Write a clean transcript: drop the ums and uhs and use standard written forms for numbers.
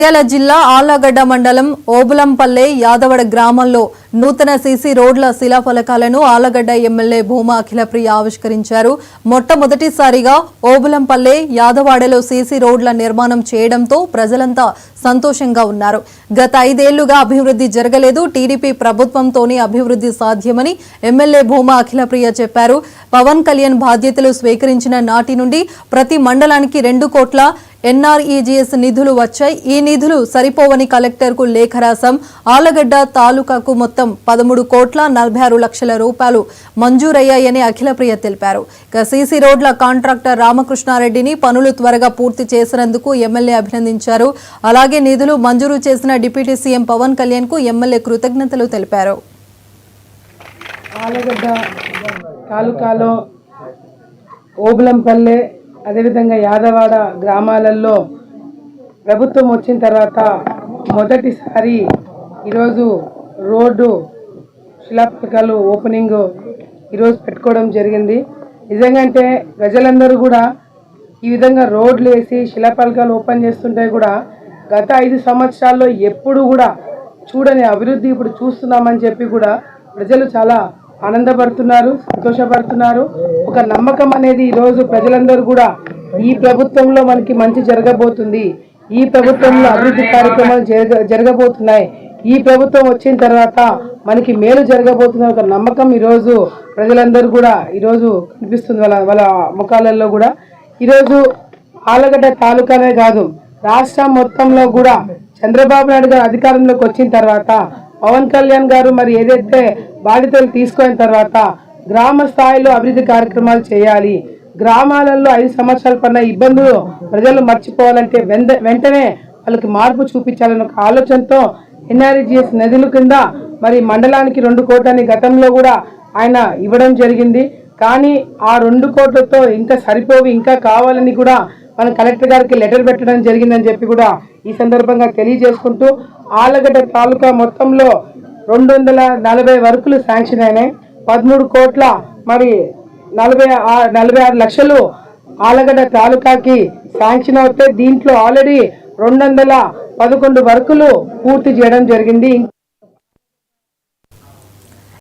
నంద్యాల జిల్లా ఆళ్లగడ్డ మండలం ఓబులంపల్లె యాదవడ గ్రామంలో నూతన సీసీ రోడ్ల శిలాఫలకాలను ఆళ్లగడ్డ ఎమ్మెల్యే భూమా అఖిలప్రియ ఆవిష్కరించారు. మొట్టమొదటిసారిగా ఓబులంపల్లె యాదవాడలో సీసీ రోడ్ల నిర్మాణం చేయడంతో ప్రజలంతా సంతోషంగా ఉన్నారు. గత 5 ఏళ్లుగా అభివృద్ధి జరగలేదు, టీడీపీ ప్రభుత్వంతోనే అభివృద్ధి సాధ్యమని ఎమ్మెల్యే భూమా అఖిలప్రియ చెప్పారు. పవన్ కళ్యాణ్ బాధ్యతలు స్వీకరించిన నాటి నుండి ప్రతి మండలానికి 2 కోట్ల ఎన్ఆర్ఈజీఎస్ నిధులు వచ్చాయి. ఈ నిధులు సరిపోవని కలెక్టర్కు లేఖ రాశాం. ఆళ్లగడ్డ తాలూకాకు మొత్తం 13 కోట్ల 46 లక్షల రూపాయలు మంజూరయ్యాయని అఖిలప్రియ తెలిపారు. సీసీ రోడ్ల కాంట్రాక్టర్ రామకృష్ణారెడ్డిని పనులు త్వరగా పూర్తి చేసినందుకు ఎమ్మెల్యే అభినందించారు. అలాగే నిధులు మంజూరు చేసిన డిప్యూటీ సీఎం పవన్ కళ్యాణ్ కు ఎమ్మెల్యే కృతజ్ఞతలు తెలిపారు. ఆళ్లగడ్డ తాలూకాలో ఓబులంపల్లె అదేవిధంగా యాదవాడ గ్రామాలలో ప్రభుత్వం వచ్చిన తర్వాత మొదటిసారి ఈరోజు రోడ్డు శిలాఫలకాలు ఓపెనింగ్ ఈరోజు పెట్టుకోవడం జరిగింది. నిజంగా అంటే ప్రజలందరూ కూడా ఈ విధంగా రోడ్లు వేసి శిలాఫలకాలు ఓపెన్ చేస్తుంటే కూడా గత 5 సంవత్సరాల్లో ఎప్పుడు కూడా చూడని అభివృద్ధి ఇప్పుడు చూస్తున్నామని చెప్పి కూడా ప్రజలు చాలా ఆనందపడుతున్నారు, సంతోషపడుతున్నారు. ఒక నమ్మకం అనేది ఈరోజు ప్రజలందరూ కూడా ఈ ప్రభుత్వంలో మనకి మంచి జరగబోతుంది, ఈ ప్రభుత్వంలో అభివృద్ధి కార్యక్రమాలు జరగబోతున్నాయి, ఈ ప్రభుత్వం వచ్చిన తర్వాత మనకి మేలు జరగబోతున్న ఒక నమ్మకం ఈరోజు ప్రజలందరూ కూడా ఈరోజు కనిపిస్తుంది వాళ్ళ ముఖాలలో కూడా. ఈరోజు ఆళ్లగడ్డ తాలూకానే కాదు, రాష్ట్రం మొత్తంలో కూడా చంద్రబాబు నాయుడు గారు అధికారంలోకి వచ్చిన తర్వాత పవన్ కళ్యాణ్ గారు మరి ఏదైతే బాధ్యతలు తీసుకున్న తర్వాత గ్రామ స్థాయిలో అభివృద్ధి కార్యక్రమాలు చేయాలి, గ్రామాలలో 5 సంవత్సరాల పైన ఇబ్బందులు ప్రజలు మర్చిపోవాలంటే వెంటనే వాళ్ళకి మార్పు చూపించాలని ఒక ఆలోచనతో ఎన్ఆర్ఈజీఎస్ నిధుల కింద మరి మండలానికి 2 కోట్లని గతంలో కూడా ఆయన ఇవ్వడం జరిగింది. కానీ ఆ 2 కోట్లతో ఇంకా సరిపోవి, ఇంకా కావాలని కూడా మన కలెక్టర్ గారికి లెటర్ పెట్టడం జరిగిందని చెప్పి కూడా ఈ సందర్భంగా తెలియజేసుకుంటూ ఆళ్లగడ్డ తాలూకా మొత్తంలో 240 వర్కులు శాంక్షన్ అయినాయి. 13 కోట్ల మరి 46 లక్షలు ఆళ్లగడ్డ తాలూకాకి శాంక్షన్ అవుతే దీంట్లో ఆల్రెడీ 211 వర్కులు పూర్తి చేయడం జరిగింది.